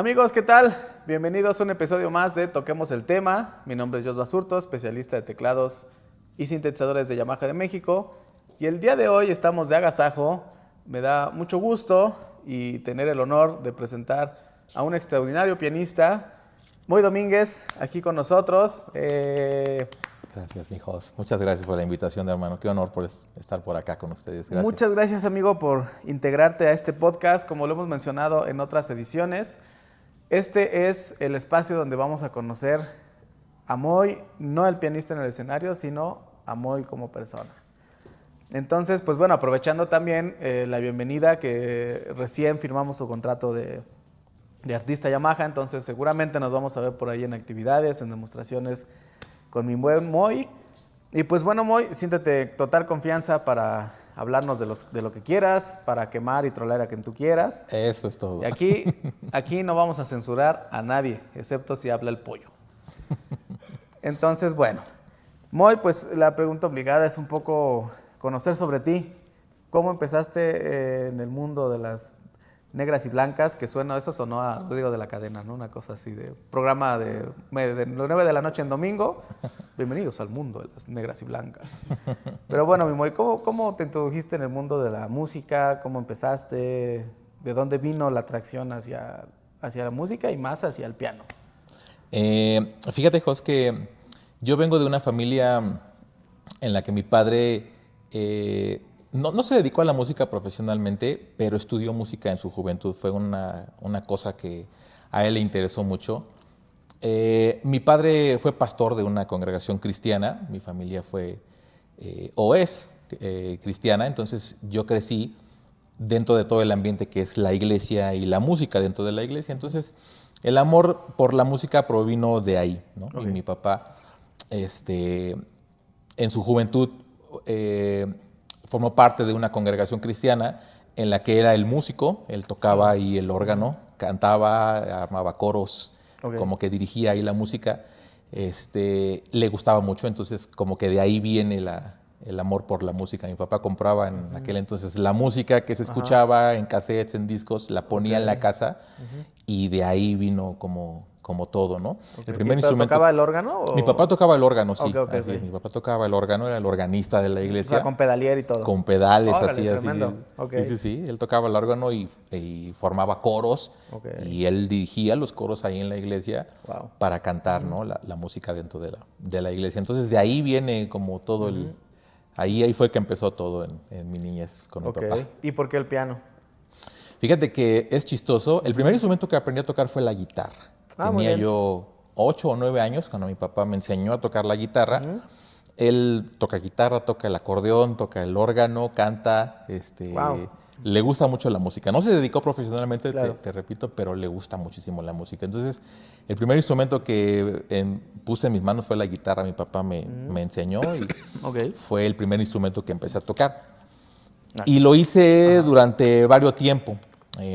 Amigos, ¿qué tal? Bienvenidos a un episodio más de Toquemos el Tema. Mi nombre es Jos Basurto, especialista de teclados y sintetizadores de Yamaha de México. Y el día de hoy estamos de agasajo. Me da mucho gusto y tener el honor de presentar a un extraordinario pianista, Moy Domínguez, aquí con nosotros. Gracias, mijos. Muchas gracias por la invitación, hermano. Qué honor por estar por acá con ustedes. Gracias. Muchas gracias, amigo, por integrarte a este podcast. Como lo hemos mencionado en otras ediciones, este es el espacio donde vamos a conocer a Moy, no el pianista en el escenario, sino a Moy como persona. Entonces, pues bueno, aprovechando también la bienvenida que recién firmamos su contrato de artista Yamaha, entonces seguramente nos vamos a ver por ahí en actividades, en demostraciones con mi buen Moy. Y pues bueno, Moy, siéntete total confianza para hablarnos de lo que quieras, para quemar y trolear a quien tú quieras. Eso es todo. Y aquí no vamos a censurar a nadie, excepto si habla el pollo. Entonces, bueno, Moy, pues la pregunta obligada es un poco conocer sobre ti. ¿Cómo empezaste en el mundo de las negras y blancas? Que suena, eso sonó a Rodrigo de la Cadena, ¿no? Una cosa así de programa de 9 de la noche en domingo. Bienvenidos al mundo de las negras y blancas. Pero bueno, mi Moy, ¿cómo te introdujiste en el mundo de la música? ¿Cómo empezaste? ¿De dónde vino la atracción hacia la música y más hacia el piano? Fíjate, Jos, que yo vengo de una familia en la que mi padre no se dedicó a la música profesionalmente, pero estudió música en su juventud. Fue una cosa que a él le interesó mucho. Mi padre fue pastor de una congregación cristiana. Mi familia fue o es cristiana, entonces yo crecí dentro de todo el ambiente que es la iglesia y la música dentro de la iglesia. Entonces, el amor por la música provino de ahí, ¿no? Okay. Y mi papá, en su juventud, formó parte de una congregación cristiana en la que era el músico. Él tocaba ahí el órgano, cantaba, armaba coros, okay, como que dirigía ahí la música. Le gustaba mucho, entonces como que de ahí viene el amor por la música. Mi papá compraba en aquel entonces la música que se escuchaba en cassettes, en discos, la ponía en la casa, y de ahí vino como todo, ¿no? Okay. El primer instrumento. ¿Tocaba el órgano? ¿O? Mi papá tocaba el órgano, sí. Okay, así es. Mi papá tocaba el órgano, era el organista de la iglesia. O sea, con pedalier y todo. Con pedales, órale, así. Tremendo. Okay. Sí. Él tocaba el órgano y formaba coros. Okay. Y él dirigía los coros ahí en la iglesia, wow, para cantar, ¿no? La música dentro de la iglesia. Entonces, de ahí viene como todo el... Ahí fue que empezó todo en mi niñez con mi papá. ¿Y por qué el piano? Fíjate que es chistoso. El primer instrumento que aprendí a tocar fue la guitarra. Tenía yo 8 o 9 años cuando mi papá me enseñó a tocar la guitarra. Él toca guitarra, toca el acordeón, toca el órgano, canta. Wow. Le gusta mucho la música. No se dedicó profesionalmente, claro, te repito, pero le gusta muchísimo la música. Entonces, el primer instrumento que puse en mis manos fue la guitarra. Mi papá me enseñó y fue el primer instrumento que empecé a tocar. Y lo hice durante varios tiempos.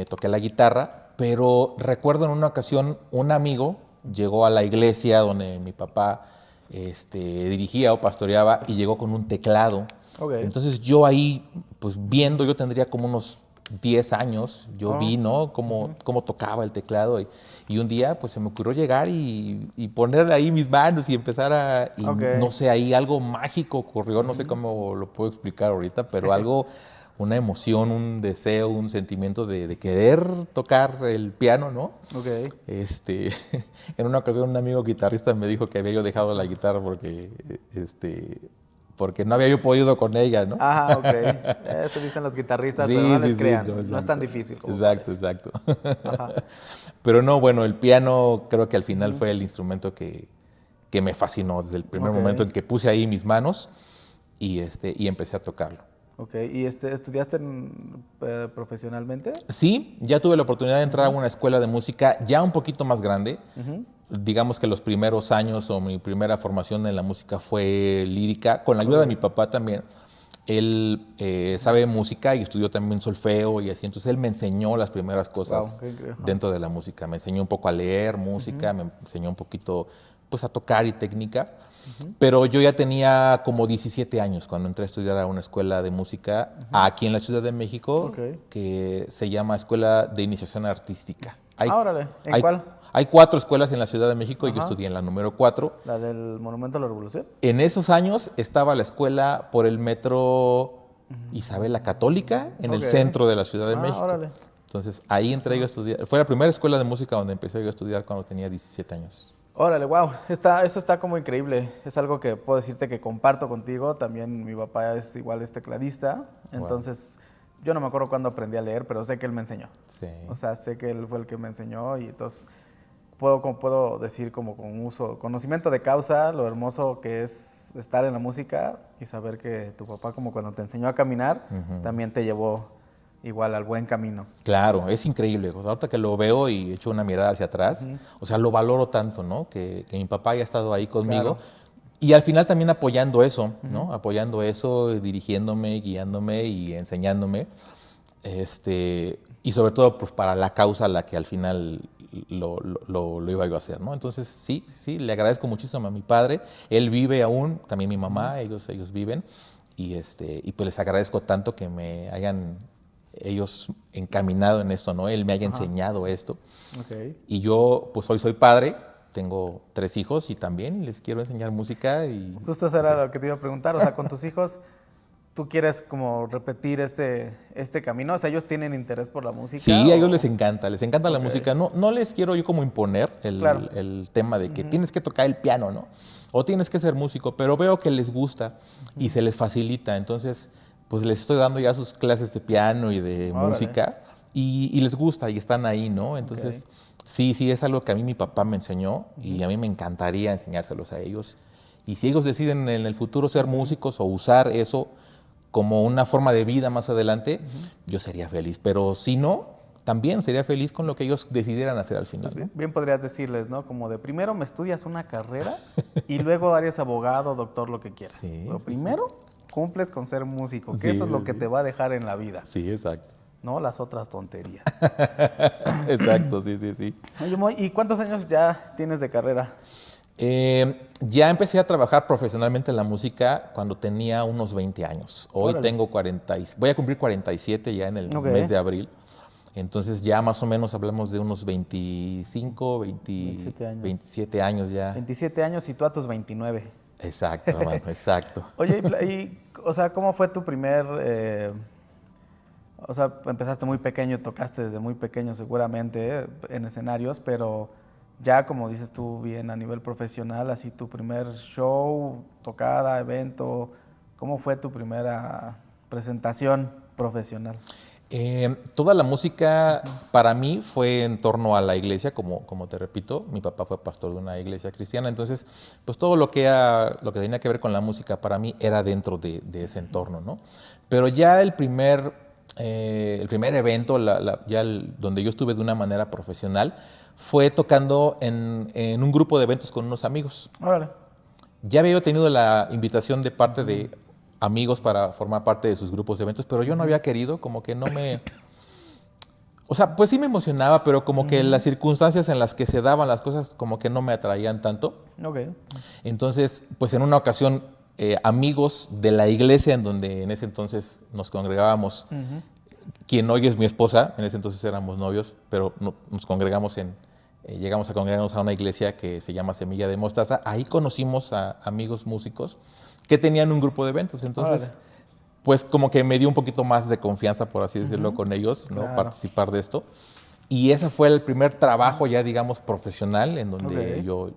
Toqué la guitarra, pero recuerdo en una ocasión un amigo llegó a la iglesia donde mi papá dirigía o pastoreaba y llegó con un teclado. Entonces yo ahí, pues viendo, yo tendría como unos 10 años, yo vi, ¿no? Cómo tocaba el teclado y un día pues se me ocurrió llegar y ponerle ahí mis manos y empezar no sé, ahí algo mágico ocurrió, no sé cómo lo puedo explicar ahorita, pero algo, una emoción, un deseo, un sentimiento de querer tocar el piano, ¿no? En una ocasión un amigo guitarrista me dijo que había yo dejado la guitarra porque no había yo podido con ella, ¿no? Ajá, eso dicen los guitarristas, pero no les crean, no es tan difícil como Exacto. Ajá. Pero no, bueno, el piano creo que al final fue el instrumento que me fascinó desde el primer momento en que puse ahí mis manos y empecé a tocarlo. ¿Y estudiaste profesionalmente? Sí, ya tuve la oportunidad de entrar a una escuela de música ya un poquito más grande. Digamos que los primeros años o mi primera formación en la música fue lírica, con la ayuda de mi papá también. Él sabe música y estudió también solfeo y así, entonces él me enseñó las primeras cosas dentro de la música. Me enseñó un poco a leer música, me enseñó un poquito pues, a tocar y técnica. Pero yo ya tenía como 17 años cuando entré a estudiar a una escuela de música aquí en la Ciudad de México que se llama Escuela de Iniciación Artística. Órale. ¿En hay, cuál? hay 4 escuelas en la Ciudad de México y yo Ajá. estudié en la número 4. ¿La del Monumento a la Revolución? En esos años estaba la escuela por el metro Isabel la Católica, en el Ok. centro de la Ciudad de México. Órale. Entonces ahí entré yo a estudiar. Fue la primera escuela de música donde empecé yo a estudiar cuando tenía 17 años. Órale, wow. Eso está como increíble. Es algo que puedo decirte que comparto contigo. También mi papá es igual tecladista. Entonces, yo no me acuerdo cuándo aprendí a leer, pero sé que él me enseñó. Sí. O sea, sé que él fue el que me enseñó y entonces puedo decir como con conocimiento de causa, lo hermoso que es estar en la música y saber que tu papá, como cuando te enseñó a caminar, también te llevó igual al buen camino. Claro, es increíble. O sea, ahorita que lo veo y echo una mirada hacia atrás, o sea, lo valoro tanto, ¿no? Que mi papá haya estado ahí conmigo. Claro. Y al final también apoyando eso, ¿no? Apoyando eso, dirigiéndome, guiándome y enseñándome. Y sobre todo pues, para la causa a la que al final lo iba yo a hacer, ¿no? Entonces, sí, le agradezco muchísimo a mi padre. Él vive aún, también mi mamá, ellos viven. Y pues les agradezco tanto que me hayan ellos encaminado en esto, ¿no? Él me haya enseñado esto. Okay. Y yo, pues hoy soy padre, tengo 3 hijos y también les quiero enseñar música. Y Justo eso era lo que te iba a preguntar, o sea, con tus hijos, ¿tú quieres como repetir este camino? O sea, ¿ellos tienen interés por la música? Sí, a ellos les encanta la música. Ok. No les quiero yo como imponer Claro. el tema de que tienes que tocar el piano, ¿no? O tienes que ser músico, pero veo que les gusta y se les facilita. Entonces, pues les estoy dando ya sus clases de piano y de Órale. música y les gusta y están ahí, ¿no? Entonces, sí, es algo que a mí mi papá me enseñó y a mí me encantaría enseñárselos a ellos. Y si ellos deciden en el futuro ser músicos o usar eso como una forma de vida más adelante, yo sería feliz. Pero si no, también sería feliz con lo que ellos decidieran hacer al final. Pues bien podrías decirles, ¿no? Como de primero me estudias una carrera y luego eres abogado, doctor, lo que quieras. Sí, Pero sí, primero cumples con ser músico, que Sí, eso es lo sí, que sí. te va a dejar en la vida, Sí, exacto. no las otras tonterías. Exacto, sí. Oye, Moy, ¿y cuántos años ya tienes de carrera? Ya empecé a trabajar profesionalmente en la música cuando tenía unos 20 años. Hoy Órale. tengo voy a cumplir 47 ya en el Ok. mes de abril. Entonces ya más o menos hablamos de unos 27 años ya. 27 años y tú a tus 29. Exacto, hermano, exacto. Oye, o sea, ¿cómo fue tu primer... o sea, empezaste muy pequeño, tocaste desde muy pequeño seguramente en escenarios, pero ya como dices tú bien a nivel profesional, así tu primer show, tocada, evento, ¿cómo fue tu primera presentación profesional? Toda la música para mí fue en torno a la iglesia, como te repito, mi papá fue pastor de una iglesia cristiana, entonces pues todo lo que tenía que ver con la música para mí era dentro de ese entorno, ¿no? Pero ya el primer evento, donde yo estuve de una manera profesional, fue tocando en un grupo de eventos con unos amigos. Órale. Ya había tenido la invitación de parte de amigos para formar parte de sus grupos de eventos, pero yo no había querido, como que no me... O sea, pues sí me emocionaba, pero como que las circunstancias en las que se daban las cosas como que no me atraían tanto. Ok. Entonces, pues en una ocasión, amigos de la iglesia en donde en ese entonces nos congregábamos, quien hoy es mi esposa, en ese entonces éramos novios, pero nos congregamos llegamos a congregarnos a una iglesia que se llama Semilla de Mostaza. Ahí conocimos a amigos músicos que tenían un grupo de eventos. Entonces, pues como que me dio un poquito más de confianza, por así decirlo, con ellos, ¿no? Claro. Participar de esto. Y ese fue el primer trabajo ya, digamos, profesional en donde yo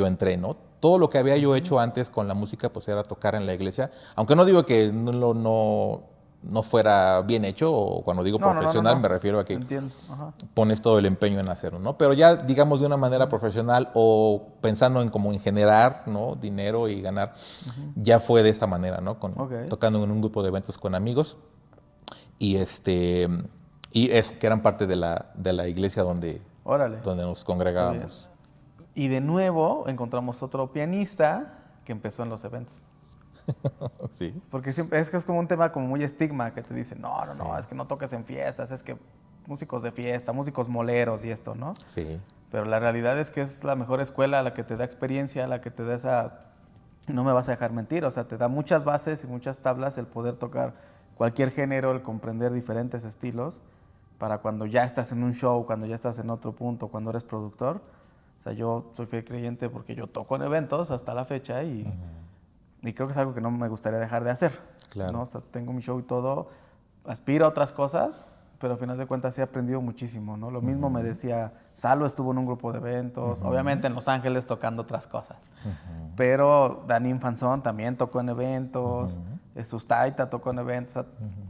entré, ¿no? Todo lo que había yo hecho antes con la música, pues era tocar en la iglesia. Aunque no digo que no fuera bien hecho, o cuando digo profesional me refiero a que Entiendo. Ajá. pones todo el empeño en hacerlo, ¿no? Pero ya, digamos, de una manera profesional o pensando en generar, ¿no? Dinero y ganar, ya fue de esta manera, ¿no? Tocando en un grupo de eventos con amigos y eso, que eran parte de la iglesia donde nos congregábamos. Y de nuevo encontramos otro pianista que empezó en los eventos. Sí. Porque siempre es que es como un tema como muy estigma que te dicen, no, es que no toques en fiestas, es que músicos de fiesta, músicos moleros y esto, ¿no? Sí. Pero la realidad es que es la mejor escuela, la que te da experiencia, la que te da esa... No me vas a dejar mentir, o sea, te da muchas bases y muchas tablas el poder tocar cualquier género, el comprender diferentes estilos. para cuando ya estás en un show, cuando ya estás en otro punto, cuando eres productor. O sea, yo soy fiel creyente porque yo toco en eventos hasta la fecha y creo que es algo que no me gustaría dejar de hacer. Claro. ¿no? O sea, tengo mi show y todo, aspiro a otras cosas, pero al final de cuentas he aprendido muchísimo, ¿no? Lo mismo me decía, Salo estuvo en un grupo de eventos, obviamente en Los Ángeles tocando otras cosas, pero Danín Fanzón también tocó en eventos, Sustaita tocó en eventos. O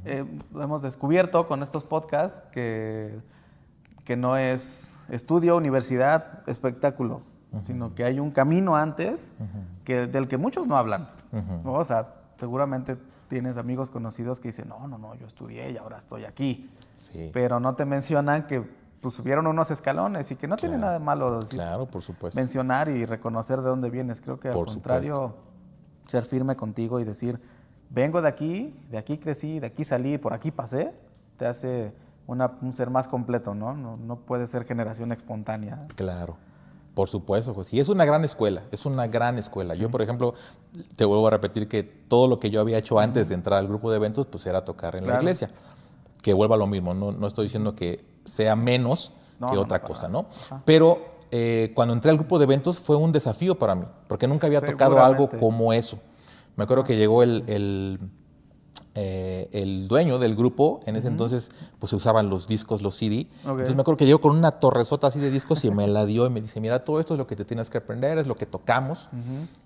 sea, hemos descubierto con estos podcasts que no es estudio, universidad, espectáculo, sino que hay un camino antes del que muchos no hablan. ¿no? O sea, seguramente tienes amigos conocidos que dicen, no, yo estudié y ahora estoy aquí. Sí. Pero no te mencionan que pues, subieron unos escalones y que no tiene nada de malo decir, por supuesto. mencionar y reconocer de dónde vienes. Creo que al contrario, ser firme contigo y decir, vengo de aquí crecí, de aquí salí, por aquí pasé, te hace un ser más completo, ¿no? No puede ser generación espontánea. Claro. Por supuesto, pues. Y es una gran escuela, es una gran escuela. Yo, por ejemplo, te vuelvo a repetir que todo lo que yo había hecho antes de entrar al grupo de eventos, pues era tocar en la iglesia. Que vuelva a lo mismo, no estoy diciendo que sea menos que otra cosa, ¿no? Pero cuando entré al grupo de eventos fue un desafío para mí, porque nunca había tocado algo como eso. Me acuerdo que llegó el dueño del grupo, en ese entonces pues se usaban los discos, los CD. Entonces me acuerdo que llegó con una torresota así de discos y me la dio y me dice, mira, todo esto es lo que te tienes que aprender, es lo que tocamos.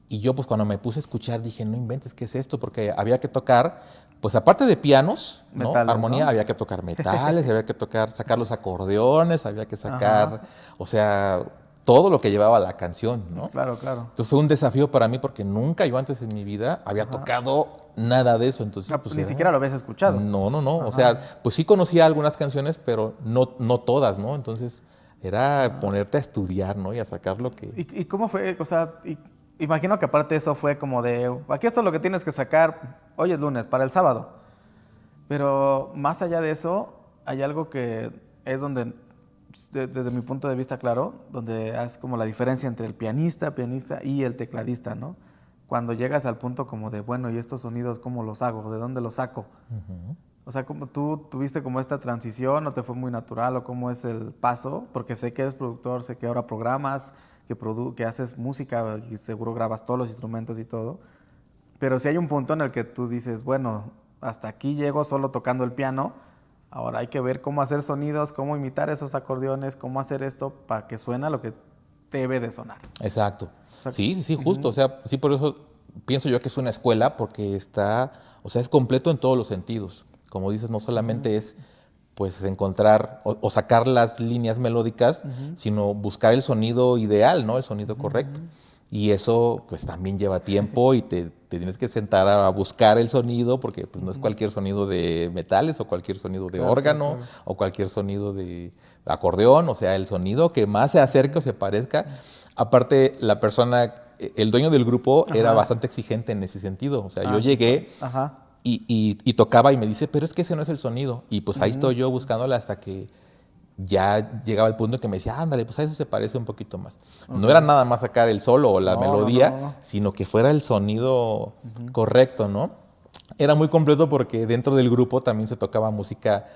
Y yo pues cuando me puse a escuchar dije, no inventes, ¿qué es esto? Porque había que tocar, pues aparte de pianos, metales, armonía, ¿no? Había que tocar metales, había que sacar los acordeones, había que sacar, o sea, todo lo que llevaba la canción, ¿no? Claro. Entonces fue un desafío para mí porque nunca yo antes en mi vida había tocado nada de eso. Entonces, pues, ni siquiera lo habías escuchado. No. O sea, pues sí conocía algunas canciones, pero no todas, ¿no? Entonces era ponerte a estudiar, ¿no? Y a sacar lo que... ¿Y cómo fue? O sea, imagino que aparte de eso fue como de, aquí esto es lo que tienes que sacar, hoy es lunes, para el sábado. Pero más allá de eso, hay algo que es donde... desde mi punto de vista, claro, donde haces como la diferencia entre el pianista y el tecladista, ¿no? Cuando llegas al punto como de, bueno, ¿y estos sonidos cómo los hago? ¿De dónde los saco? O sea, ¿cómo tú tuviste como esta transición o te fue muy natural o cómo es el paso? Porque sé que eres productor, sé que ahora programas, que haces música y seguro grabas todos los instrumentos y todo. Pero si hay un punto en el que tú dices, bueno, hasta aquí llego solo tocando el piano. Ahora hay que ver cómo hacer sonidos, cómo imitar esos acordeones, cómo hacer esto para que suene lo que debe de sonar. Exacto. Sí, justo. O sea, sí, por eso pienso yo que es una escuela porque está, o sea, es completo en todos los sentidos. Como dices, no solamente es pues encontrar o sacar las líneas melódicas, sino buscar el sonido ideal, ¿no? El sonido correcto. Y eso pues también lleva tiempo y te tienes que sentar a buscar el sonido porque pues no es cualquier sonido de metales o cualquier sonido de órgano o cualquier sonido de acordeón, o sea, el sonido que más se acerque o se parezca. Aparte, la persona, el dueño del grupo era bastante exigente en ese sentido. O sea, yo llegué y tocaba y me dice, pero es que ese no es el sonido. Y pues ahí estoy yo buscándole hasta que ya llegaba el punto en que me decía, ándale, pues a eso se parece un poquito más. No era nada más sacar el solo o la melodía, sino que fuera el sonido correcto, ¿no? Era muy completo porque dentro del grupo también se tocaba música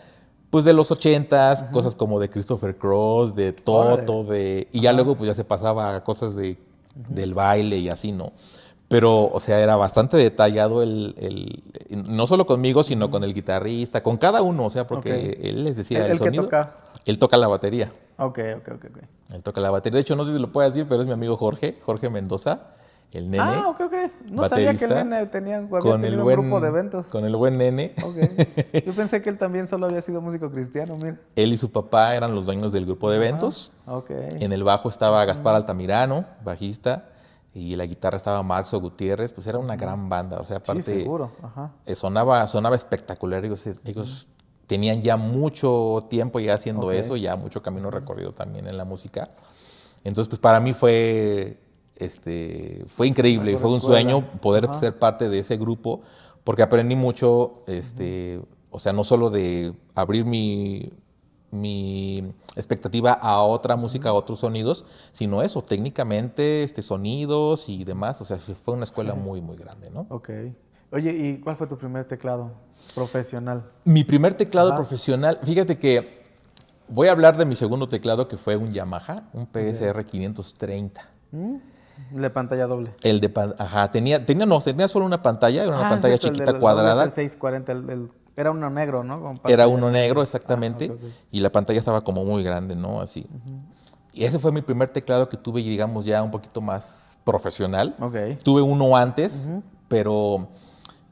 pues de los 80s, cosas como de Christopher Cross, de Toto, y ya luego pues ya se pasaba a cosas del baile y así, ¿no? Pero, o sea, era bastante detallado no solo conmigo, sino con el guitarrista, con cada uno, o sea, porque él les decía el sonido. ¿El que toca? Él toca la batería. Ok. Él toca la batería. De hecho, no sé si lo puedo decir, pero es mi amigo Jorge Mendoza, el nene. Ah, ok. No sabía que el nene había tenido un grupo de eventos. Con el buen nene. Ok. Yo pensé que él también solo había sido músico cristiano, mira. Él y su papá eran los dueños del grupo de eventos. Ok. En el bajo estaba Gaspar Altamirano, bajista. Y la guitarra estaba Marxo Gutiérrez, pues era una gran banda, o sea, aparte sí, seguro. Sonaba espectacular, ellos tenían ya mucho tiempo ya haciendo eso, ya mucho camino recorrido también en la música. Entonces, pues para mí fue increíble, fue un sueño poder ser parte de ese grupo, porque aprendí mucho, o sea, no solo de abrir mi expectativa a otra música, a otros sonidos, sino eso, técnicamente, sonidos y demás. O sea, fue una escuela muy, muy grande, ¿no? Ok. Oye, ¿y cuál fue tu primer teclado profesional? Mi primer teclado profesional, fíjate que voy a hablar de mi segundo teclado, que fue un Yamaha, un PSR 530. ¿De pantalla doble? El de ajá, tenía solo una pantalla, era una pantalla cierto, chiquita el cuadrada. El 640, era uno negro, ¿no? Era uno negro, exactamente, okay. Y la pantalla estaba como muy grande, ¿no? Así. Y ese fue mi primer teclado que tuve, digamos, ya un poquito más profesional. Okay. Tuve uno antes, pero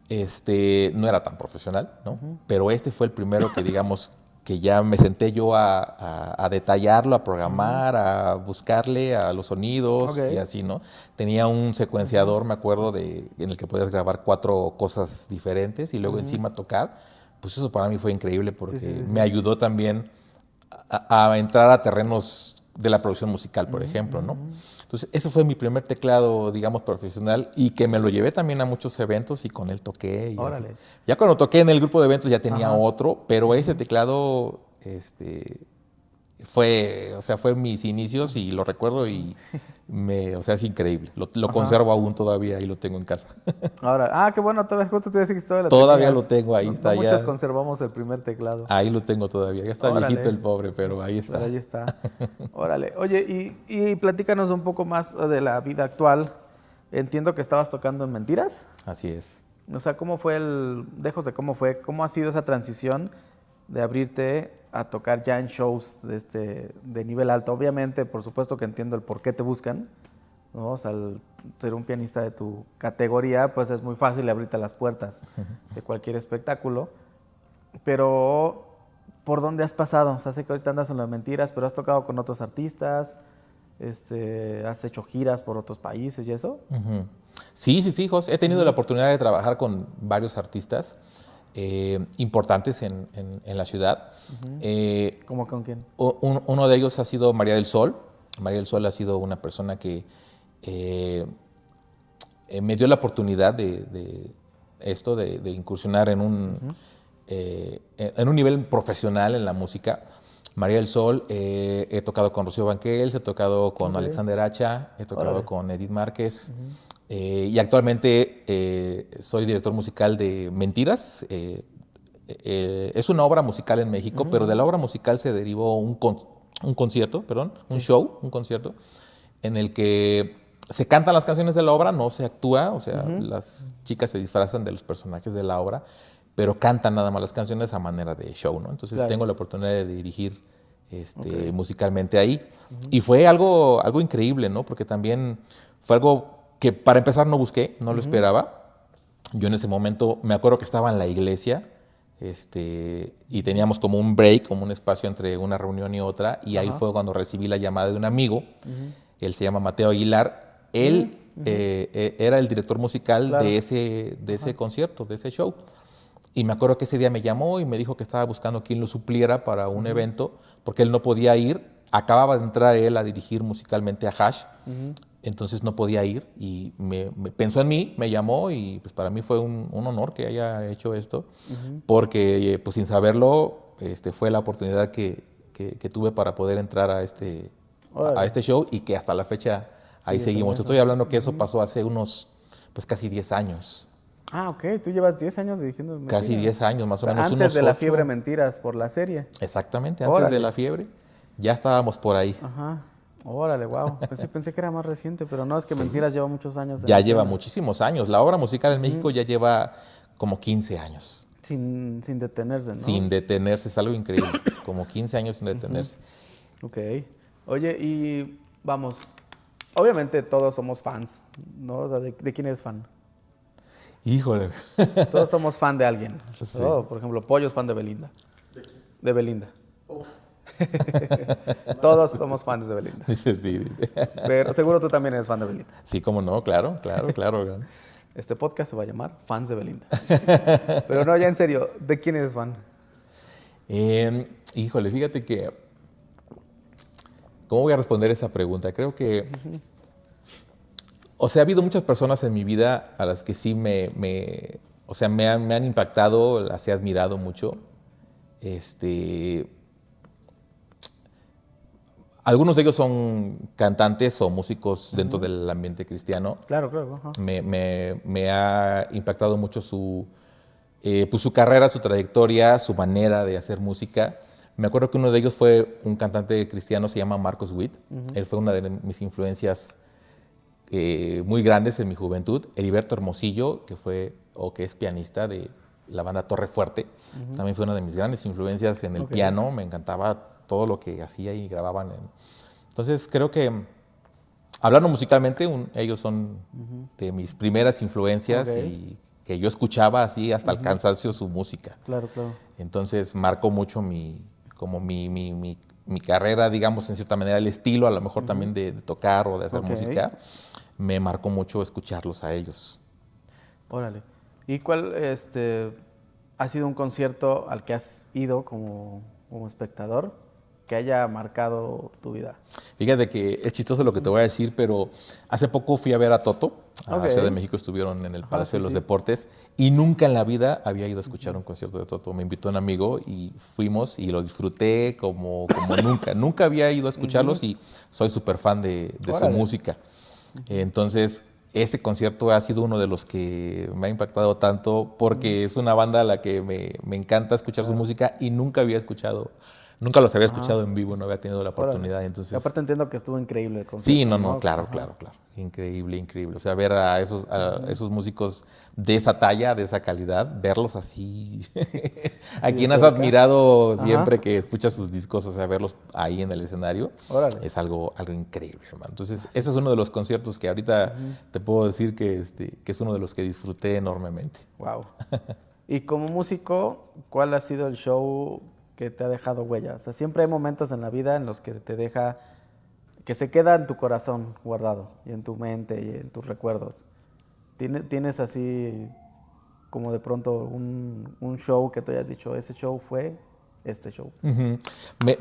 no era tan profesional, ¿no? Pero este fue el primero que, digamos, que ya me senté yo a detallarlo, a programar, a buscarle a los sonidos y así, ¿no? Tenía un secuenciador, me acuerdo, en el que podías grabar 4 cosas diferentes y luego encima tocar. Pues eso para mí fue increíble porque me ayudó también a entrar a terrenos de la producción musical, por ejemplo, ¿no? Entonces, ese fue mi primer teclado, digamos, profesional y que me lo llevé también a muchos eventos y con él toqué. Y así. Ya cuando toqué en el grupo de eventos ya tenía otro, pero ese teclado fue mis inicios y lo recuerdo y es increíble. Lo conservo aún todavía y lo tengo en casa. Ahora, qué bueno, todavía justo te iba a decir que todavía lo tengo ahí. No muchos conservamos el primer teclado. Ahí lo tengo todavía. Ya está viejito el pobre, pero ahí está. Pero ahí está. Órale. Oye, y platícanos un poco más de la vida actual. Entiendo que estabas tocando en Mentiras. Así es. O sea, ¿cómo fue cómo ha sido esa transición de abrirte a tocar ya en shows de nivel alto? Obviamente, por supuesto que entiendo el por qué te buscan, ¿no? O sea, al ser un pianista de tu categoría, pues es muy fácil abrirte las puertas de cualquier espectáculo. Pero, ¿por dónde has pasado? O sea, sé que ahorita andas en las Mentiras, pero has tocado con otros artistas, has hecho giras por otros países y eso. Sí, José. He tenido la oportunidad de trabajar con varios artistas importantes en la ciudad. ¿Cómo con quién? Uno de ellos ha sido María del Sol. María del Sol ha sido una persona que me dio la oportunidad de incursionar en un nivel profesional en la música. María del Sol, he tocado con Rocío Banquels, he tocado con Alexander Hacha, he tocado con Edith Márquez. Y actualmente soy director musical de Mentiras. Es una obra musical en México, pero de la obra musical se derivó un concierto, en el que se cantan las canciones de la obra, no se actúa, o sea, las chicas se disfrazan de los personajes de la obra, pero cantan nada más las canciones a manera de show, ¿no? Entonces tengo la oportunidad de dirigir musicalmente ahí. Y fue algo increíble, ¿no? Porque también fue algo que para empezar no busqué, no lo esperaba. Yo en ese momento me acuerdo que estaba en la iglesia y teníamos como un break, como un espacio entre una reunión y otra, y ahí fue cuando recibí la llamada de un amigo. Él se llama Mateo Aguilar. Él era el director musical de ese concierto, de ese show. Y me acuerdo que ese día me llamó y me dijo que estaba buscando quien lo supliera para un evento, porque él no podía ir. Acababa de entrar él a dirigir musicalmente a Hash, entonces no podía ir y me pensó en mí, me llamó y pues para mí fue un honor que haya hecho esto, porque pues sin saberlo fue la oportunidad que tuve para poder entrar a este show y que hasta la fecha ahí seguimos. Te estoy hablando que eso pasó hace unos pues casi 10 años. Ah, ok. Tú llevas 10 años dirigiendo Mentiras. Casi 10 años, más o menos. Antes de la fiebre Mentiras por la serie. Exactamente, antes de la fiebre. Ya estábamos por ahí. Ajá. Órale, wow. Pensé que era más reciente, pero no, es que Mentiras lleva muchos años. Ya lleva muchísimos años. La obra musical en México ya lleva como 15 años. Sin detenerse, ¿no? Sin detenerse, es algo increíble. Como 15 años sin detenerse. Ok. Oye, y vamos, obviamente todos somos fans, ¿no? O sea, ¿de quién eres fan? Híjole. Todos somos fan de alguien. Sí. Oh, por ejemplo, Pollo es fan de Belinda. De Belinda. Todos somos fans de Belinda. Sí. Pero seguro tú también eres fan de Belinda. Sí, cómo no, claro. Este podcast se va a llamar Fans de Belinda. Pero no, ya en serio, ¿de quién eres fan? Híjole, fíjate que... ¿Cómo voy a responder esa pregunta? Creo que... O sea, ha habido muchas personas en mi vida a las que sí me han impactado, las he admirado mucho. Algunos de ellos son cantantes o músicos dentro del ambiente cristiano. Claro. Ajá. Me ha impactado mucho su carrera, su trayectoria, su manera de hacer música. Me acuerdo que uno de ellos fue un cantante cristiano, se llama Marcos Witt. Él fue una de mis influencias muy grandes en mi juventud. Heriberto Hermosillo, que es pianista de la banda Torre Fuerte, también fue una de mis grandes influencias en el piano. Me encantaba todo lo que hacía y grababan. Entonces creo que, hablando musicalmente, ellos son de mis primeras influencias y que yo escuchaba así hasta el cansancio su música. Claro, claro. Entonces marcó mucho mi carrera, digamos, en cierta manera, el estilo a lo mejor también de tocar o de hacer música. Me marcó mucho escucharlos a ellos. Órale. ¿Y cuál ha sido un concierto al que has ido como espectador que haya marcado tu vida? Fíjate que es chistoso lo que te voy a decir, pero hace poco fui a ver a Toto. A Ciudad de México, estuvieron en el Palacio de los Deportes y nunca en la vida había ido a escuchar un concierto de Toto. Me invitó un amigo y fuimos y lo disfruté como nunca. Nunca había ido a escucharlos y soy súper fan de su música. Entonces, ese concierto ha sido uno de los que me ha impactado tanto porque es una banda a la que me encanta escuchar su música y nunca los había escuchado en vivo, no había tenido la oportunidad. Entonces, y aparte entiendo que estuvo increíble el concierto. Sí, claro. Increíble. O sea, ver a esos músicos de esa talla, de esa calidad, verlos así. A quien has admirado siempre que escuchas sus discos, o sea, verlos ahí en el escenario, es algo increíble, hermano. Entonces, ese es uno de los conciertos que ahorita te puedo decir que es uno de los que disfruté enormemente. Wow. Y como músico, ¿cuál ha sido el show que te ha dejado huella? O sea, siempre hay momentos en la vida en los que te deja, que se queda en tu corazón guardado y en tu mente y en tus recuerdos. ¿Tienes así como de pronto un show que te hayas dicho, ese show fue este show?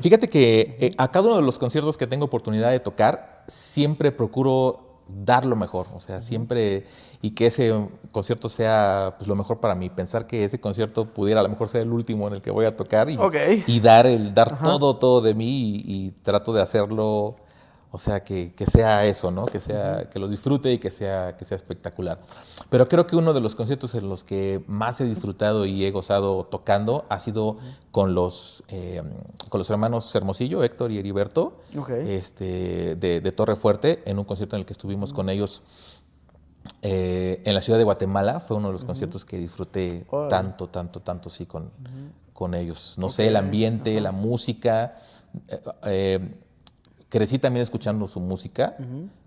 Fíjate que a cada uno de los conciertos que tengo oportunidad de tocar, siempre procuro dar lo mejor, o sea, siempre, y que ese concierto sea pues, lo mejor para mí, pensar que ese concierto pudiera a lo mejor ser el último en el que voy a tocar y dar todo de mí y trato de hacerlo, o sea, que sea eso, ¿no? Que lo disfrute y que sea espectacular. Pero creo que uno de los conciertos en los que más he disfrutado y he gozado tocando ha sido con los hermanos Hermosillo, Héctor y Heriberto, de Torre Fuerte, en un concierto en el que estuvimos con ellos en la ciudad de Guatemala. Fue uno de los conciertos que disfruté tanto, sí, con ellos. No sé, el ambiente, la música. Crecí también escuchando su música,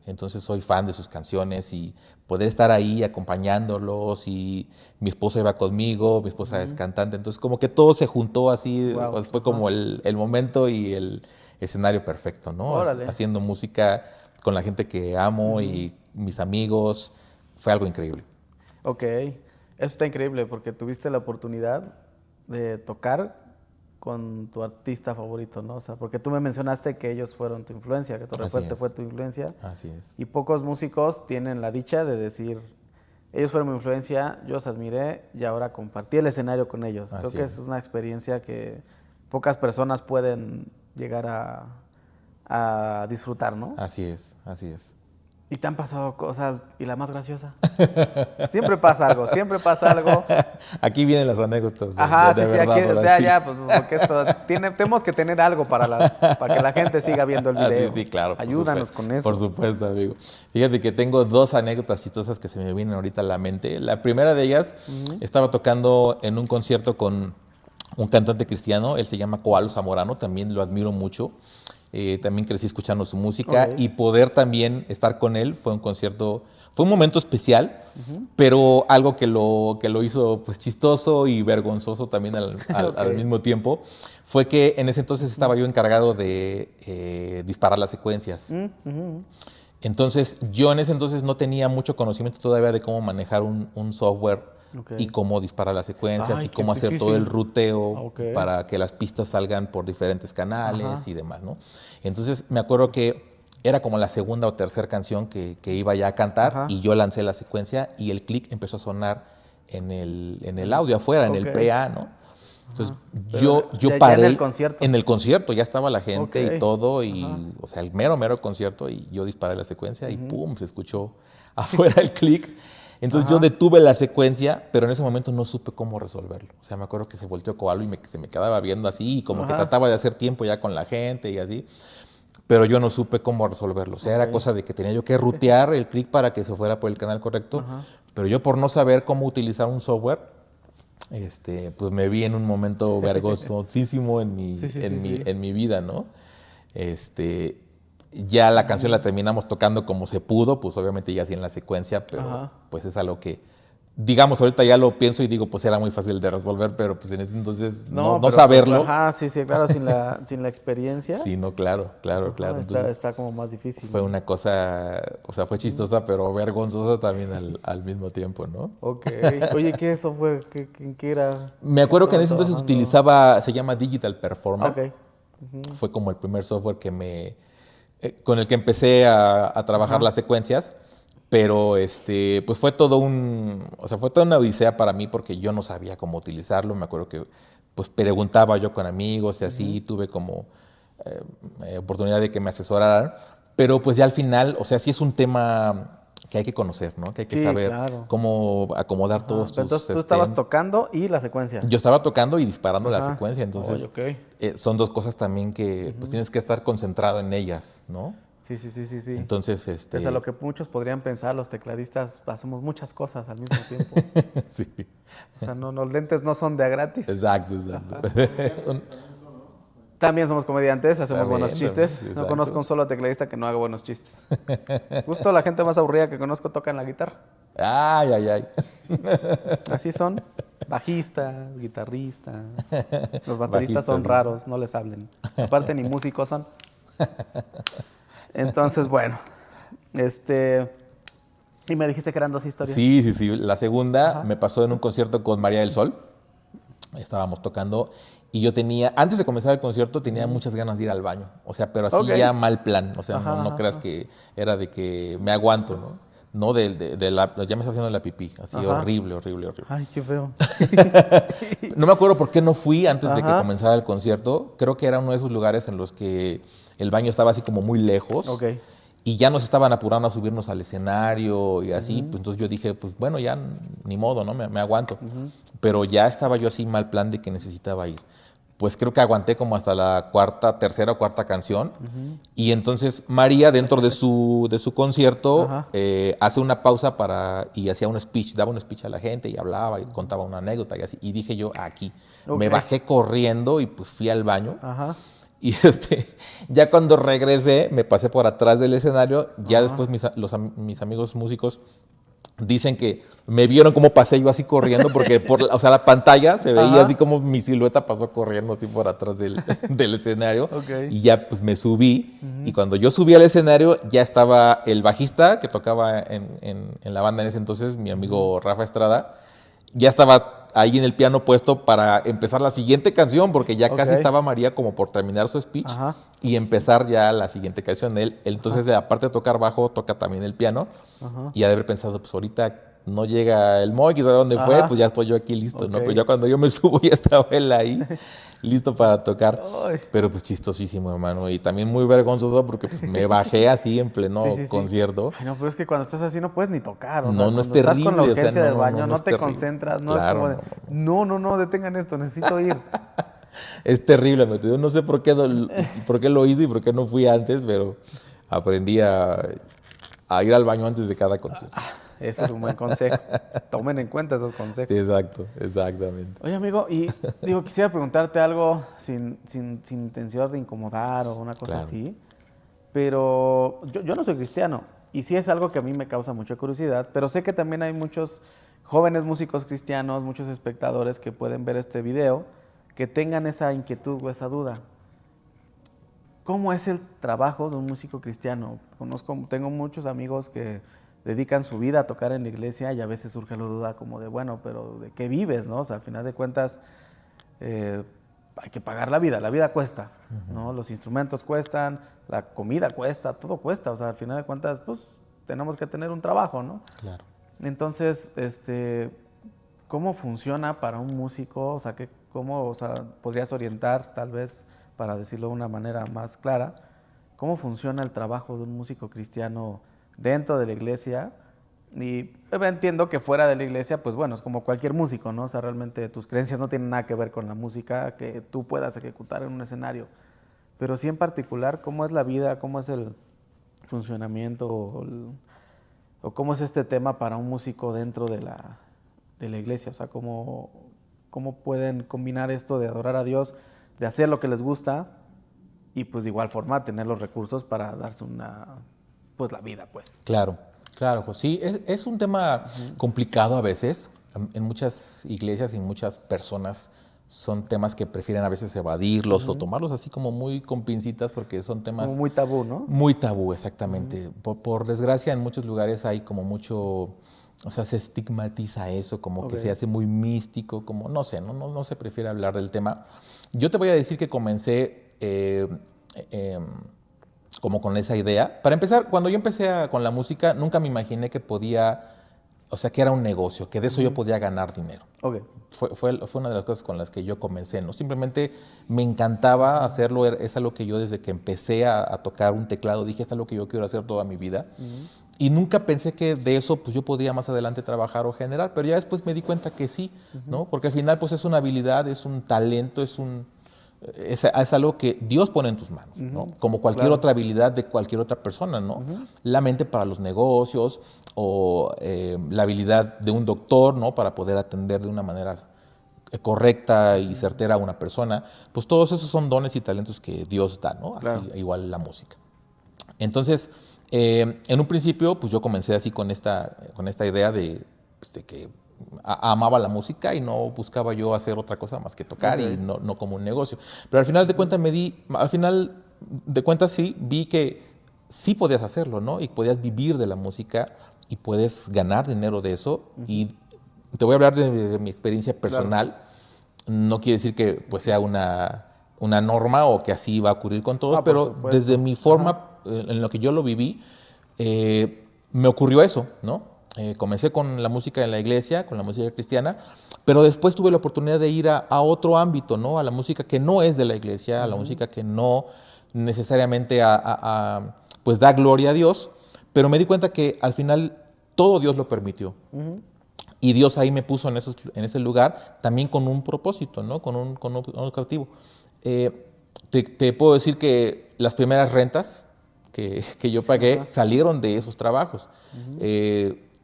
entonces soy fan de sus canciones y poder estar ahí acompañándolos, y mi esposa iba conmigo, mi esposa es cantante, entonces como que todo se juntó así, fue como el momento y el escenario perfecto, ¿no? Haciendo música con la gente que amo y mis amigos, fue algo increíble. Ok, eso está increíble porque tuviste la oportunidad de tocar con tu artista favorito, ¿no? O sea, porque tú me mencionaste que ellos fueron tu influencia, que Torre Fuerte fue tu influencia. Así es. Y pocos músicos tienen la dicha de decir, ellos fueron mi influencia, yo los admiré y ahora compartí el escenario con ellos. Creo que esa es una experiencia que pocas personas pueden llegar a disfrutar, ¿no? Así es. Y te han pasado cosas, y la más graciosa. Siempre pasa algo. Aquí vienen las anécdotas. Aquí, porque tenemos que tener algo para que la gente siga viendo el video. Sí, claro. Ayúdanos con eso. Por supuesto, amigo. Fíjate que tengo 2 anécdotas chistosas que se me vienen ahorita a la mente. La primera de ellas, estaba tocando en un concierto con un cantante cristiano, él se llama Koalo Zamorano, también lo admiro mucho. También crecí escuchando su música y poder también estar con él fue un momento especial, pero algo que lo hizo pues chistoso y vergonzoso también al mismo tiempo, fue que en ese entonces estaba yo encargado de disparar las secuencias. Entonces yo en ese entonces no tenía mucho conocimiento todavía de cómo manejar un software y cómo disparar las secuencias y cómo hacer todo el ruteo para que las pistas salgan por diferentes canales y demás, ¿no? Entonces me acuerdo que era como la segunda o tercera canción que iba ya a cantar y yo lancé la secuencia y el clic empezó a sonar en el audio afuera, en el PA, ¿no? Entonces yo paré en el concierto, ya estaba la gente y todo, y o sea, el mero concierto, y yo disparé la secuencia y pum, se escuchó afuera el clic. Entonces yo detuve la secuencia, pero en ese momento no supe cómo resolverlo. O sea, me acuerdo que se volteó Koalo y se me quedaba viendo así, y como que trataba de hacer tiempo ya con la gente y así. Pero yo no supe cómo resolverlo. O sea, era cosa de que tenía yo que rutear el clic para que se fuera por el canal correcto. Pero yo por no saber cómo utilizar un software, pues me vi en un momento vergonzosísimo en mi vida, ¿no? Ya la canción la terminamos tocando como se pudo, pues obviamente ya así en la secuencia, pero pues es algo que, digamos, ahorita ya lo pienso y digo, pues era muy fácil de resolver, pero pues en ese entonces no saberlo. Sí, claro, sin la experiencia. Sí, no, claro. Está como más difícil. Fue una cosa, o sea, fue chistosa, pero vergonzosa también al mismo tiempo, ¿no? Ok. Oye, ¿qué software? ¿Qué era? Me acuerdo que en ese entonces utilizaba, se llama Digital Performer. Ok. Fue como el primer software con el que empecé a trabajar las secuencias, pero pues fue toda una odisea para mí porque yo no sabía cómo utilizarlo. Me acuerdo que pues preguntaba yo con amigos y así, tuve como oportunidad de que me asesoraran, pero pues ya al final, o sea, sí es un tema que hay que conocer, ¿no? Que hay que saber cómo acomodar todos tus... Entonces tú estabas tocando y la secuencia. Yo estaba tocando y disparando la secuencia, entonces Oye, son dos cosas también que pues tienes que estar concentrado en ellas, ¿no? Sí. Entonces, Es a lo que muchos podrían pensar, los tecladistas hacemos muchas cosas al mismo tiempo. Sí. O sea, los lentes no son de a gratis. Exacto. También somos comediantes, hacemos buenos chistes. No conozco un solo tecladista que no haga buenos chistes. Justo la gente más aburrida que conozco toca en la guitarra. Ay. Así son. Bajistas, guitarristas. Los bateristas son raros, no les hablen. Aparte ni músicos son. Entonces, bueno. Y me dijiste que eran 2 historias. Sí. La segunda me pasó en un concierto con María del Sol. Estábamos tocando y yo antes de comenzar el concierto, tenía muchas ganas de ir al baño. O sea, pero así ya mal plan. O sea, no creas que era de que me aguanto, ¿no? No, ya me estaba haciendo la pipí. Así horrible. Ay, qué feo. No me acuerdo por qué no fui antes de que comenzara el concierto. Creo que era uno de esos lugares en los que el baño estaba así como muy lejos. Y ya nos estaban apurando a subirnos al escenario y así. Pues entonces yo dije, pues bueno, ya ni modo, ¿no? Me aguanto. Pero ya estaba yo así mal plan de que necesitaba ir. Pues creo que aguanté como hasta la tercera o cuarta canción. Y entonces María, dentro de su concierto, hace una pausa y hacía un speech, daba un speech a la gente y hablaba y contaba una anécdota y así. Y dije yo, aquí. Me bajé corriendo y pues fui al baño. Y ya cuando regresé, me pasé por atrás del escenario. Ya después mis amigos músicos dicen que me vieron cómo pasé yo así corriendo, porque la pantalla se veía así como mi silueta pasó corriendo así por atrás del escenario. Y ya pues me subí. Y cuando yo subí al escenario, ya estaba el bajista que tocaba en la banda en ese entonces, mi amigo Rafa Estrada. Ya estaba ahí en el piano puesto para empezar la siguiente canción, porque ya casi estaba María como por terminar su speech y empezar ya la siguiente canción. Él entonces, aparte de tocar bajo, toca también el piano. Y ha de haber pensado, pues ahorita no llega el Moy, que sabe dónde fue, pues ya estoy yo aquí listo, ¿no? Pero ya cuando yo me subo ya estaba él ahí, listo para tocar. Pero pues chistosísimo, hermano. Y también muy vergonzoso porque pues, me bajé así en pleno concierto. Ay, no, pero es que cuando estás así no puedes ni tocar. O sea, no es terrible. Estás con la urgencia del baño, no te terrible. Concentras. No claro, es como no, detengan esto, necesito ir. Es terrible, yo no sé por qué lo hice y por qué no fui antes, pero aprendí a ir al baño antes de cada concierto. Ese es un buen consejo. Tomen en cuenta esos consejos. Sí, exactamente. Oye, amigo, y quisiera preguntarte algo sin intención de incomodar o una cosa así, pero yo no soy cristiano y sí es algo que a mí me causa mucha curiosidad, pero sé que también hay muchos jóvenes músicos cristianos, muchos espectadores que pueden ver este video, que tengan esa inquietud o esa duda. ¿Cómo es el trabajo de un músico cristiano? Tengo muchos amigos que dedican su vida a tocar en la iglesia y a veces surge la duda como de, bueno, pero ¿de qué vives, no? O sea, al final de cuentas hay que pagar la vida cuesta, ¿no? Los instrumentos cuestan, la comida cuesta, todo cuesta, o sea, al final de cuentas, pues, tenemos que tener un trabajo, ¿no? Claro. Entonces, ¿cómo funciona para un músico? O sea, ¿cómo podrías orientar, tal vez, para decirlo de una manera más clara, cómo funciona el trabajo de un músico cristiano dentro de la iglesia Y entiendo que fuera de la iglesia, pues bueno, es como cualquier músico, ¿no? O sea, realmente tus creencias no tienen nada que ver con la música que tú puedas ejecutar en un escenario. Pero sí en particular, ¿cómo es la vida? ¿Cómo es el funcionamiento? ¿O cómo es este tema para un músico dentro de la iglesia? O sea, ¿cómo pueden combinar esto de adorar a Dios, de hacer lo que les gusta y pues de igual forma tener los recursos para darse pues la vida, pues? Claro, claro, pues sí, es un tema complicado a veces. En muchas iglesias y en muchas personas son temas que prefieren a veces evadirlos o tomarlos así como muy con pincitas porque son Como temas muy tabú, ¿no? muy tabú, exactamente. Por desgracia, en muchos lugares hay como mucho, o sea, se estigmatiza eso, como que se hace muy místico, como no sé, no se prefiere hablar del tema. Yo te voy a decir que comencé como con esa idea. Para empezar, cuando yo empecé con la música, nunca me imaginé que podía, o sea, que era un negocio, que de eso yo podía ganar dinero. Ok. Fue una de las cosas con las que yo comencé, ¿no? Simplemente me encantaba hacerlo, es algo que yo desde que empecé a tocar un teclado dije, es algo que yo quiero hacer toda mi vida. Y nunca pensé que de eso pues yo podía más adelante trabajar o generar, pero ya después me di cuenta que sí, ¿no? Porque al final pues es una habilidad, es un talento, es algo que Dios pone en tus manos, ¿no? Como cualquier otra habilidad de cualquier otra persona, ¿no? La mente para los negocios o la habilidad de un doctor, ¿no? Para poder atender de una manera correcta y certera a una persona, pues todos esos son dones y talentos que Dios da, ¿no? Así igual la música. Entonces, en un principio, pues yo comencé así con esta idea pues, de que amaba la música y no buscaba yo hacer otra cosa más que tocar y no como un negocio. Pero al final de cuentas sí, vi que sí podías hacerlo, ¿no? Y podías vivir de la música y puedes ganar dinero de eso. Y te voy a hablar de mi experiencia personal. No quiere decir que pues sea una norma o que así va a ocurrir con todos, pero desde mi forma, en lo que yo lo viví, me ocurrió eso, ¿no? Comencé con la música en la iglesia, con la música cristiana, pero después tuve la oportunidad de ir a otro ámbito, ¿no? A la música que no es de la iglesia, a la música que no necesariamente pues da gloria a Dios, pero me di cuenta que al final todo Dios lo permitió. Y Dios ahí me puso en ese lugar también con un propósito, ¿no? Con un objetivo. Te puedo decir que las primeras rentas que yo pagué salieron de esos trabajos.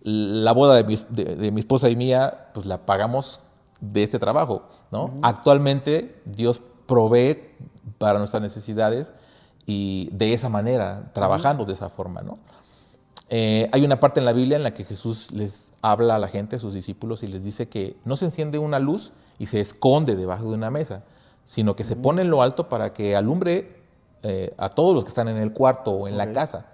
La boda de mi esposa y mía, pues la pagamos de ese trabajo, ¿no? Actualmente Dios provee para nuestras necesidades y de esa manera, trabajando de esa forma, ¿no? Hay una parte en la Biblia en la que Jesús les habla a la gente, a sus discípulos, y les dice que no se enciende una luz y se esconde debajo de una mesa, sino que se pone en lo alto para que alumbre a todos los que están en el cuarto o en la casa.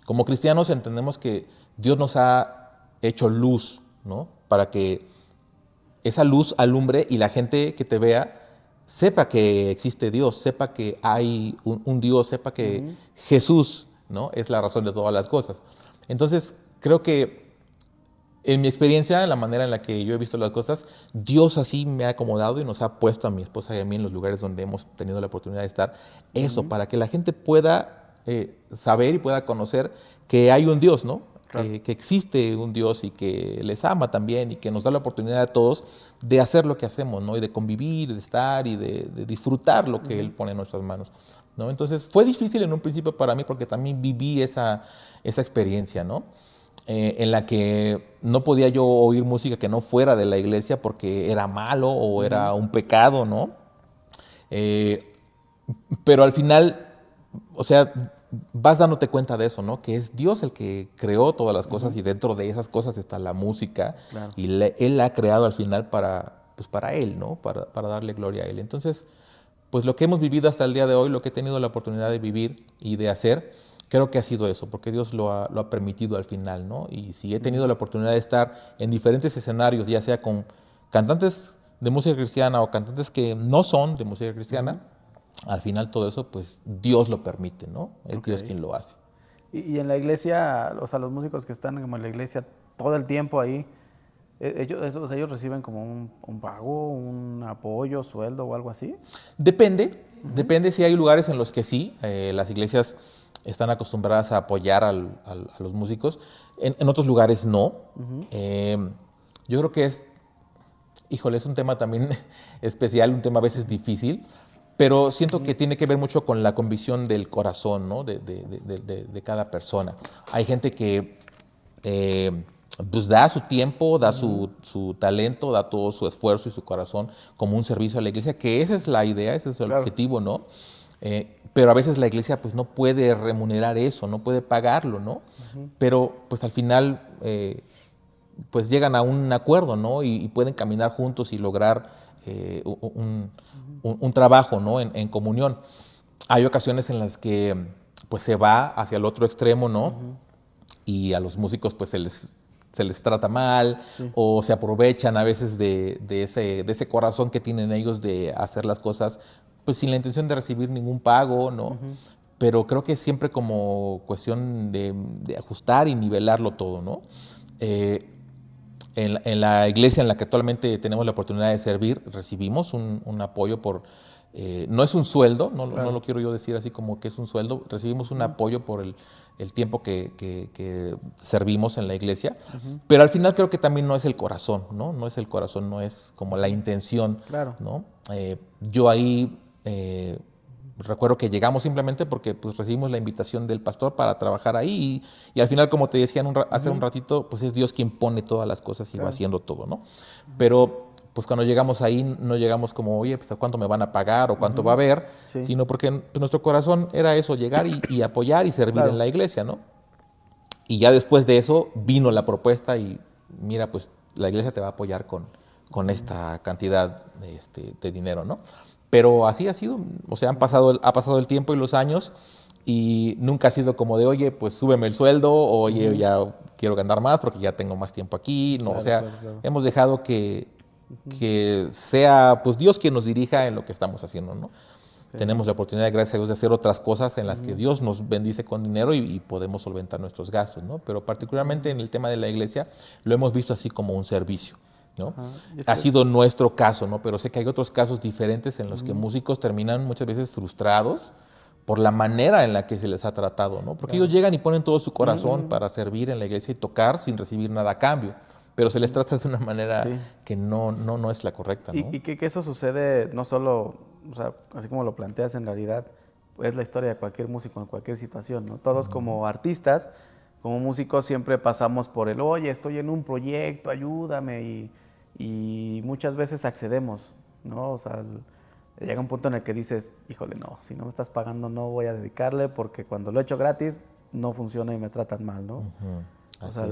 Como cristianos entendemos que Dios nos ha hecho luz, ¿no? Para que esa luz alumbre y la gente que te vea sepa que existe Dios, sepa que hay un Dios, sepa que Jesús, ¿no? Es la razón de todas las cosas. Entonces, creo que en mi experiencia, en la manera en la que yo he visto las cosas, Dios así me ha acomodado y nos ha puesto a mi esposa y a mí en los lugares donde hemos tenido la oportunidad de estar. Eso, para que la gente pueda saber y pueda conocer que hay un Dios, ¿no? Que existe un Dios y que les ama también y que nos da la oportunidad a todos de hacer lo que hacemos, ¿no? Y de convivir, de estar y de disfrutar lo que Él pone en nuestras manos, ¿no? Entonces fue difícil en un principio para mí porque también viví esa experiencia, ¿no? En la que no podía yo oír música que no fuera de la iglesia porque era malo o era un pecado, ¿no? Pero al final, o sea, vas dándote cuenta de eso, ¿no? Que es Dios el que creó todas las cosas y dentro de esas cosas está la música y Él la ha creado al final pues para Él, ¿no? Para darle gloria a Él. Entonces, pues lo que hemos vivido hasta el día de hoy, lo que he tenido la oportunidad de vivir y de hacer, creo que ha sido eso, porque Dios lo ha permitido al final, ¿no? Y si he tenido la oportunidad de estar en diferentes escenarios, ya sea con cantantes de música cristiana o cantantes que no son de música cristiana, al final todo eso, pues Dios lo permite, ¿no? Es Dios quien lo hace. Y en la iglesia, o sea, los músicos que están como en la iglesia todo el tiempo ahí, ellos reciben como un pago, un apoyo, sueldo o algo así. Depende si hay lugares en los que sí, las iglesias están acostumbradas a apoyar a los músicos. En otros lugares no. Yo creo que es un tema también especial, un tema a veces difícil, pero siento que tiene que ver mucho con la convicción del corazón, ¿no? de cada persona. Hay gente que pues da su tiempo, da su talento, da todo su esfuerzo y su corazón como un servicio a la iglesia, que esa es la idea, ese es el objetivo, ¿no? Pero a veces la iglesia pues no puede remunerar eso, no puede pagarlo, ¿no? Pero pues al final pues llegan a un acuerdo, ¿no? Y pueden caminar juntos y lograr un trabajo, ¿no? En comunión. Hay ocasiones en las que pues se va hacia el otro extremo, ¿no? Y a los músicos pues se les trata mal, o se aprovechan a veces de ese corazón que tienen ellos de hacer las cosas pues sin la intención de recibir ningún pago, ¿no? Pero creo que es siempre como cuestión de ajustar y nivelarlo todo, ¿no? En la iglesia en la que actualmente tenemos la oportunidad de servir, recibimos un apoyo por... no es un sueldo, no lo quiero yo decir así como que es un sueldo, recibimos un apoyo por el tiempo que servimos en la iglesia, pero al final creo que también no es el corazón, ¿no? No es el corazón, no es como la intención, ¿no? Yo ahí recuerdo que llegamos simplemente porque pues, recibimos la invitación del pastor para trabajar ahí y al final, como te decía hace un ratito, pues es Dios quien pone todas las cosas y va haciendo todo, ¿no? Pero pues cuando llegamos ahí no llegamos como, oye, pues ¿cuánto me van a pagar o cuánto va a haber? Sino porque pues, nuestro corazón era eso, llegar y apoyar y servir en la iglesia, ¿no? Y ya después de eso vino la propuesta y mira, pues la iglesia te va a apoyar con esta cantidad de dinero, ¿no? Pero así ha sido, o sea, ha pasado el tiempo y los años y nunca ha sido como de, oye, pues súbeme el sueldo, o oye, ya quiero ganar más porque ya tengo más tiempo aquí, ¿no? O sea, hemos dejado que sea pues Dios quien nos dirija en lo que estamos haciendo, ¿no? Tenemos la oportunidad, gracias a Dios, de hacer otras cosas en las que Dios nos bendice con dinero y podemos solventar nuestros gastos, ¿no? Pero particularmente en el tema de la iglesia lo hemos visto así como un servicio, ¿no? Ha sido nuestro caso, ¿no? Pero sé que hay otros casos diferentes en los que músicos terminan muchas veces frustrados por la manera en la que se les ha tratado, ¿no? Porque ellos llegan y ponen todo su corazón para servir en la iglesia y tocar sin recibir nada a cambio, pero se les trata de una manera que no es la correcta, ¿no? Y que eso sucede no solo, o sea, así como lo planteas en realidad, es la historia de cualquier músico en cualquier situación, ¿no? Todos como artistas, como músicos siempre pasamos por el, oye, estoy en un proyecto, ayúdame, y muchas veces accedemos, ¿no? O sea, llega un punto en el que dices, híjole, no, si no me estás pagando no voy a dedicarle porque cuando lo he hecho gratis no funciona y me tratan mal, ¿no? O sea,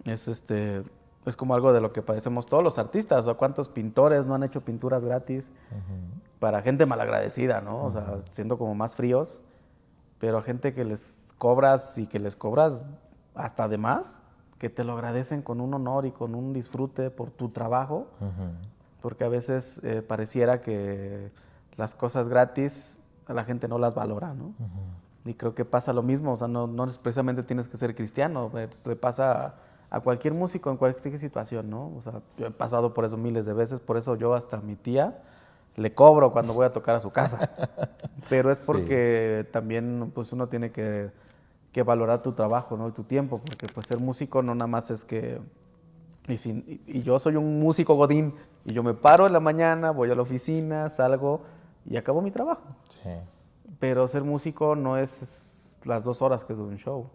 es como algo de lo que padecemos todos los artistas. O sea, ¿cuántos pintores no han hecho pinturas gratis para gente malagradecida, ¿no? O sea, siendo como más fríos, pero a gente que les cobras y que les cobras hasta de más, que te lo agradecen con un honor y con un disfrute por tu trabajo, porque a veces pareciera que las cosas gratis a la gente no las valora, ¿no? Y creo que pasa lo mismo, o sea, no precisamente tienes que ser cristiano, le pasa a cualquier músico en cualquier situación, ¿no? O sea, yo he pasado por eso miles de veces, por eso yo hasta a mi tía le cobro cuando voy a tocar a su casa. Pero es porque también pues uno tiene que valorar tu trabajo, ¿no? Y tu tiempo, porque pues ser músico no nada más es que... Y yo soy un músico godín y yo me paro en la mañana, voy a la oficina, salgo y acabo mi trabajo. Pero ser músico no es las 2 horas que dura un show.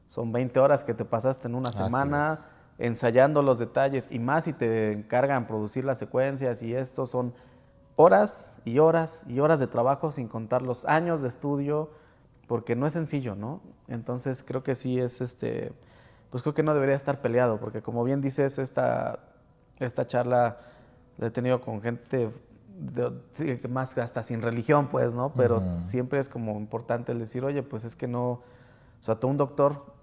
Son 20 horas que te pasaste en una semana ensayando los detalles y más si te encargan producir las secuencias y esto son horas y horas y horas de trabajo sin contar los años de estudio porque no es sencillo, ¿no? Entonces creo que sí es pues creo que no debería estar peleado porque como bien dices esta charla la he tenido con gente más hasta sin religión pues, ¿no? Pero siempre es como importante el decir, oye, pues es que no, o sea, tú un doctor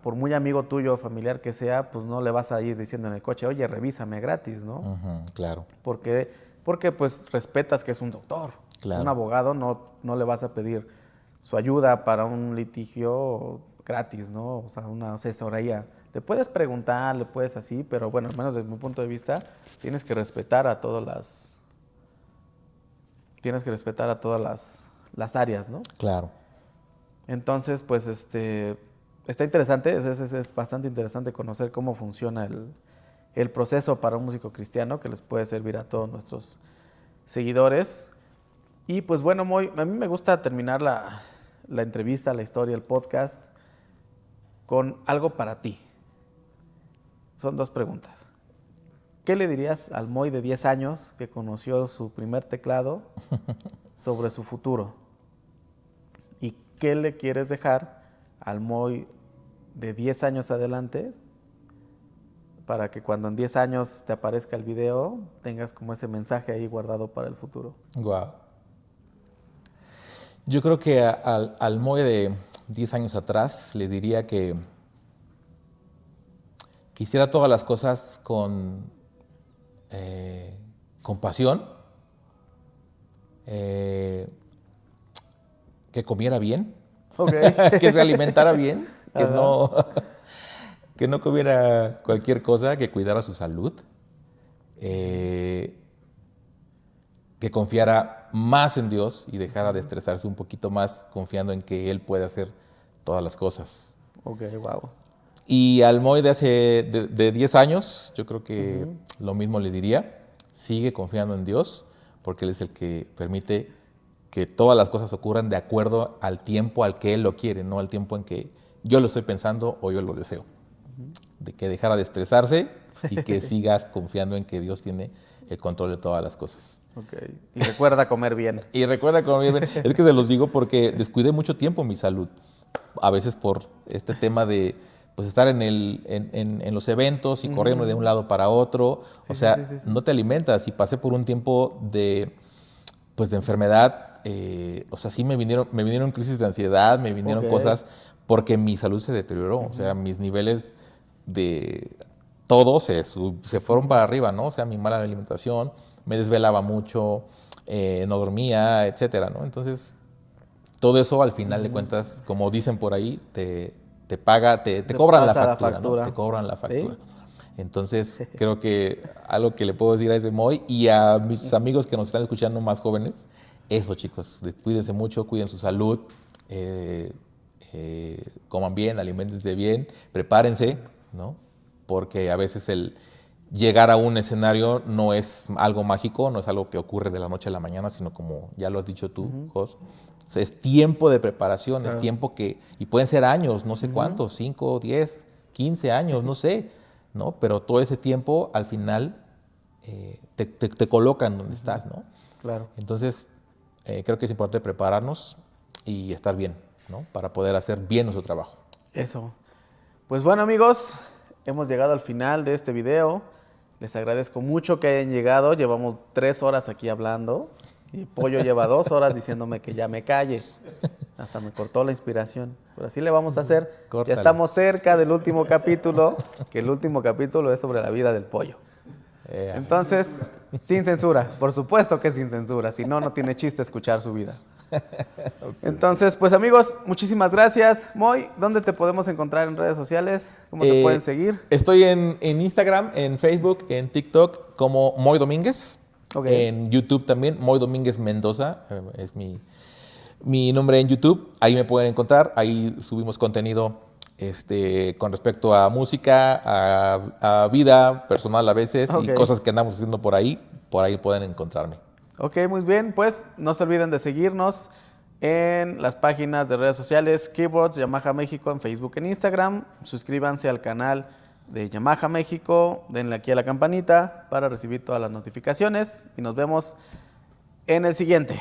por muy amigo tuyo o familiar que sea, pues no le vas a ir diciendo en el coche, oye, revísame gratis, ¿no? Claro. Porque pues respetas que es un doctor. Claro. Un abogado no le vas a pedir su ayuda para un litigio gratis, ¿no? O sea, una asesoría. Le puedes preguntar, le puedes así, pero bueno, al menos desde mi punto de vista, tienes que respetar a todas las áreas, ¿no? Claro. Entonces, pues está interesante, es bastante interesante conocer cómo funciona el proceso para un músico cristiano que les puede servir a todos nuestros seguidores. Y pues bueno, a mí me gusta terminar la entrevista, la historia, el podcast con algo para ti. Son 2 preguntas. ¿Qué le dirías al Moy de 10 años que conoció su primer teclado sobre su futuro? ¿Y qué le quieres dejar al Moy de 10 años adelante para que cuando en 10 años te aparezca el video tengas como ese mensaje ahí guardado para el futuro? Wow. Yo creo que al Moy de 10 años atrás le diría que hiciera todas las cosas con pasión, que comiera bien, que se alimentara bien, que no comiera cualquier cosa, que cuidara su salud, que confiara más en Dios y dejara de estresarse un poquito más confiando en que Él puede hacer todas las cosas. Ok, wow. Y al Moy de 10 años, yo creo que lo mismo le diría. Sigue confiando en Dios, porque Él es el que permite que todas las cosas ocurran de acuerdo al tiempo al que Él lo quiere, no al tiempo en que yo lo estoy pensando o yo lo deseo. De que dejara de estresarse y que sigas confiando en que Dios tiene el control de todas las cosas. Okay. Y recuerda comer bien. Y recuerda comer bien. Es que se los digo porque descuidé mucho tiempo mi salud. A veces por este tema de pues estar en los eventos y corriendo de un lado para otro. Sí, o sea, sí. No te alimentas. Y pasé por un tiempo de enfermedad. O sea, sí me vinieron crisis de ansiedad, me vinieron cosas porque mi salud se deterioró. O sea, mis niveles de todo se fueron para arriba, ¿no? O sea, mi mala alimentación, me desvelaba mucho, no dormía, etcétera, ¿no? Entonces, todo eso al final de cuentas, como dicen por ahí, te cobran la factura, ¿no? Te cobran la factura. ¿Sí? Entonces, creo que algo que le puedo decir a ese Moy y a mis amigos que nos están escuchando más jóvenes, eso, chicos, cuídense mucho, cuiden su salud, coman bien, aliméntense bien, prepárense, ¿no? Porque a veces el llegar a un escenario no es algo mágico, no es algo que ocurre de la noche a la mañana, sino como ya lo has dicho tú, Jos, es tiempo de preparación, claro. Es tiempo y pueden ser años, no sé cuántos, 5, 10, 15 años, no sé, ¿no? Pero todo ese tiempo al final te colocan donde estás, ¿no? Claro. Entonces, creo que es importante prepararnos y estar bien, ¿no? Para poder hacer bien nuestro trabajo. Eso. Pues bueno, amigos, hemos llegado al final de este video. Les agradezco mucho que hayan llegado. Llevamos 3 horas aquí hablando. Y Pollo lleva 2 horas diciéndome que ya me calle. Hasta me cortó la inspiración. Pero así le vamos a hacer. Córtale. Ya estamos cerca del último capítulo, que el último capítulo es sobre la vida del Pollo. Entonces, sin censura. Por supuesto que sin censura. Si no, no tiene chiste escuchar su vida. Entonces, pues amigos, muchísimas gracias. Moy, ¿dónde te podemos encontrar en redes sociales? ¿Cómo te pueden seguir? Estoy en Instagram, en Facebook, en TikTok como Moy Domínguez. Okay. En YouTube también, Moy Domínguez Mendoza, es mi nombre en YouTube. Ahí me pueden encontrar, ahí subimos contenido con respecto a música, a vida personal a veces, y cosas que andamos haciendo por ahí pueden encontrarme. Ok, muy bien, pues no se olviden de seguirnos en las páginas de redes sociales Keyboards Yamaha México en Facebook, en Instagram. Suscríbanse al canal de Yamaha México, denle aquí a la campanita para recibir todas las notificaciones y nos vemos en el siguiente.